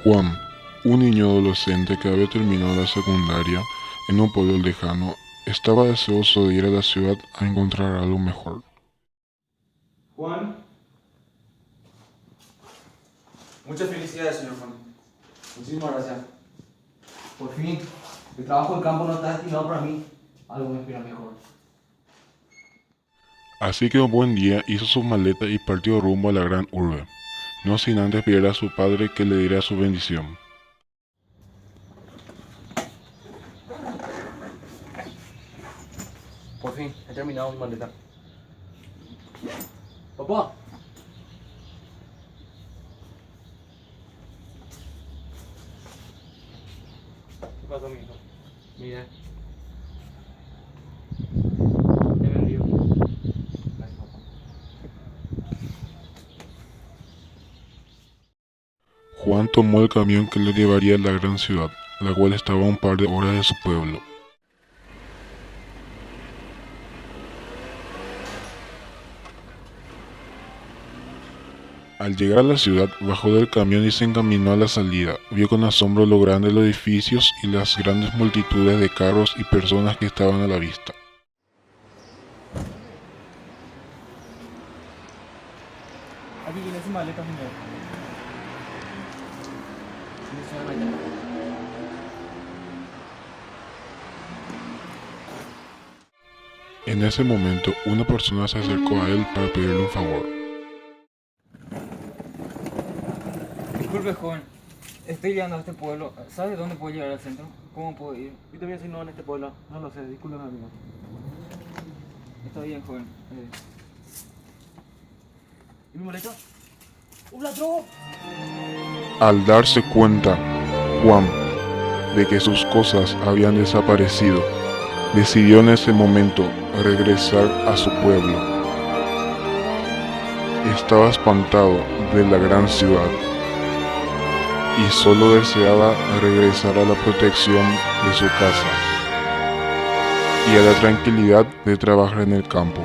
Juan, un niño adolescente que había terminado la secundaria en un pueblo lejano, estaba deseoso de ir a la ciudad a encontrar algo mejor. Juan, muchas felicidades, señor Juan. Muchísimas gracias. Por fin, el trabajo en campo no está destinado para mí. Algo me espera mejor. Así que un buen día hizo sus maletas y partió rumbo a la gran urbe, no sin antes pedir a su padre que le diera su bendición. Por fin, he terminado mi maleta. Papá. ¿Qué pasó, mi hijo? Mira. Ya me envío. Gracias, papá. Juan tomó el camión que le llevaría a la gran ciudad, la cual estaba a un par de horas de su pueblo. Al llegar a la ciudad, bajó del camión y se encaminó a la salida. Vio con asombro lo grande de los edificios y las grandes multitudes de carros y personas que estaban a la vista. Aquí viene su maleta, señor. En ese momento, una persona se acercó a él para pedirle un favor. Disculpe, joven. Estoy llegando a este pueblo. ¿Sabe dónde puedo llegar al centro? ¿Cómo puedo ir? Yo también soy nuevo en este pueblo. No lo sé, discúlpeme, amigo. Está bien, joven. ¿Y mi maleta? ¡Un ladrón! Al darse cuenta, Juan, de que sus cosas habían desaparecido, decidió en ese momento regresar a su pueblo. Estaba espantado de la gran ciudad y solo deseaba regresar a la protección de su casa y a la tranquilidad de trabajar en el campo.